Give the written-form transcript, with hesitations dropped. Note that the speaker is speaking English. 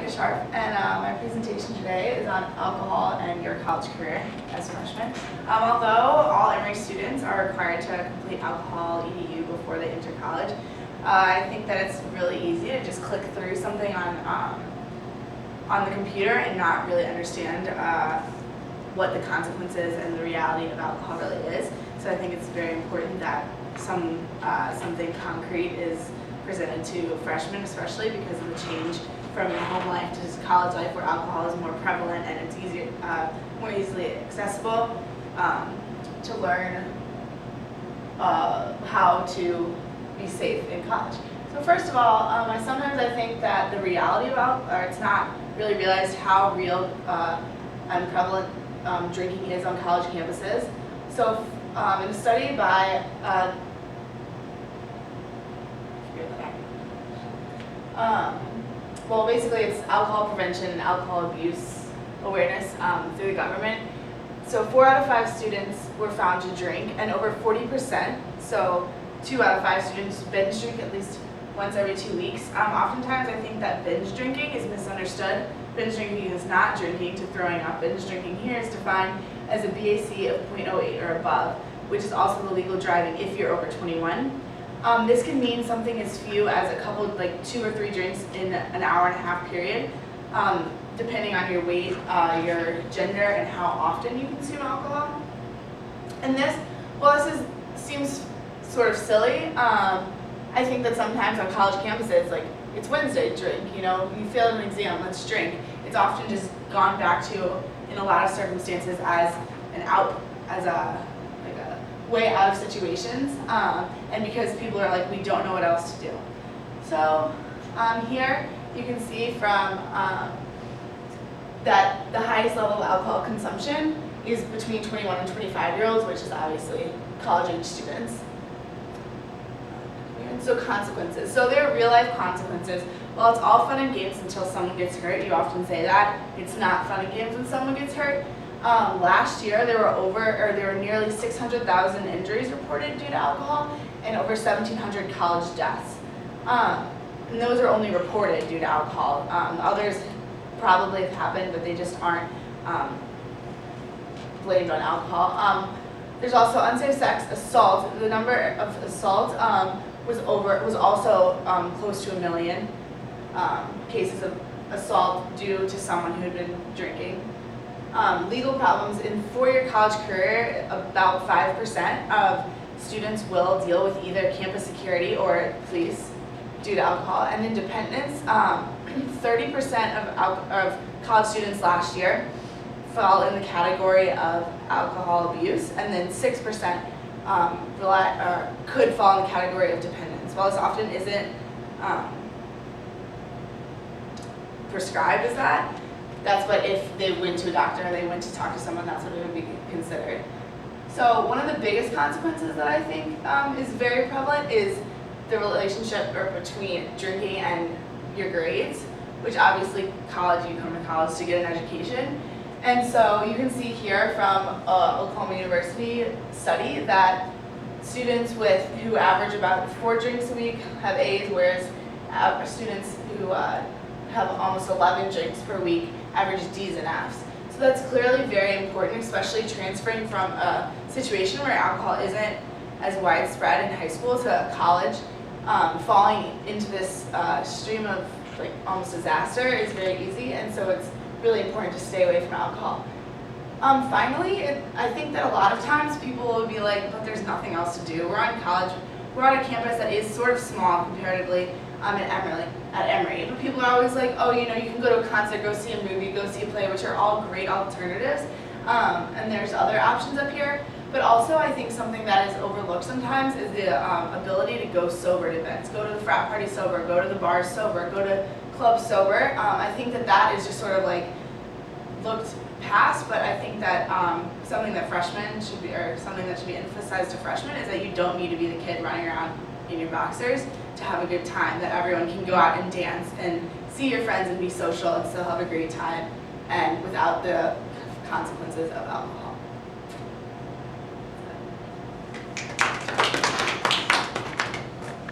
Micah Sharp, and my presentation today is on alcohol and your college career as freshmen. Although all Emory students are required to complete alcohol EDU before they enter college, I think that it's really easy to just click through something on the computer and not really understand what the consequences and the reality of alcohol really is. So I think it's very important that something concrete is presented to freshmen, especially because of the change from home life to college life, where alcohol is more prevalent and it's easier, more easily accessible to learn how to be safe in college. So first of all, sometimes I think that the reality of alcohol, or it's not really realized how real and prevalent drinking is on college campuses. So in a study by well, basically it's alcohol prevention and alcohol abuse awareness through the government. So 4 out of 5 students were found to drink, and over 40%, so 2 out of 5 students binge drink at least once every 2 weeks. Oftentimes I think that binge drinking is misunderstood. Binge drinking is not drinking to throwing up. Binge drinking here is defined as a BAC of 0.08 or above, which is also the legal driving if you're over 21. This can mean something as few as a couple, like 2 or 3 drinks in an hour-and-a-half period, depending on your weight, your gender, and how often you consume alcohol. And this, seems sort of silly. I think that sometimes on college campuses, like, it's Wednesday, drink, you failed an exam, let's drink. It's often just gone back to, in a lot of circumstances, as a way out of situations, and because people are like, we don't know what else to do. So here you can see from that the highest level of alcohol consumption is between 21 and 25-year-olds, which is obviously college-age students. And so consequences. So there are real-life consequences. While it's all fun and games until someone gets hurt, you often say that. It's not fun and games when someone gets hurt. Last year, there were nearly 600,000 injuries reported due to alcohol, and over 1,700 college deaths. And those are only reported due to alcohol. Others probably have happened, but they just aren't blamed on alcohol. There's also unsafe sex, assault. The number of assault was also close to 1 million cases of assault due to someone who had been drinking. Legal problems. In 4-year college career, about 5% of students will deal with either campus security or police due to alcohol. And then dependence, 30% of college students last year fell in the category of alcohol abuse, and then 6% could fall in the category of dependence. While this often isn't prescribed as that, that's what, if they went to a doctor or they went to talk to someone, that's what it would be considered. So one of the biggest consequences that I think is very prevalent is the relationship between drinking and your grades, which obviously you come to college to get an education. And so you can see here from Welkley University study that students who average about 4 drinks a week have A's, whereas students who have almost 11 drinks per week average D's and F's. So that's clearly very important, especially transferring from a situation where alcohol isn't as widespread in high school to college. Falling into this stream of almost disaster is very easy, and so it's really important to stay away from alcohol. Finally, I think that a lot of times people will be like, but there's nothing else to do. We're on college, we're on a campus that is sort of small comparatively at Emory. But people are always like, oh, you can go to a concert, go see a movie, go see a play, which are all great alternatives. And there's other options up here. But also I think something that is overlooked sometimes is the ability to go sober to events. Go to the frat party sober, go to the bar sober, go to clubs sober. I think that is just sort of looked past, but I think that something that freshmen should be, or something that should be emphasized to freshmen, is that you don't need to be the kid running around in your boxers to have a good time, that everyone can go out and dance and see your friends and be social and still have a great time, and without the consequences of alcohol.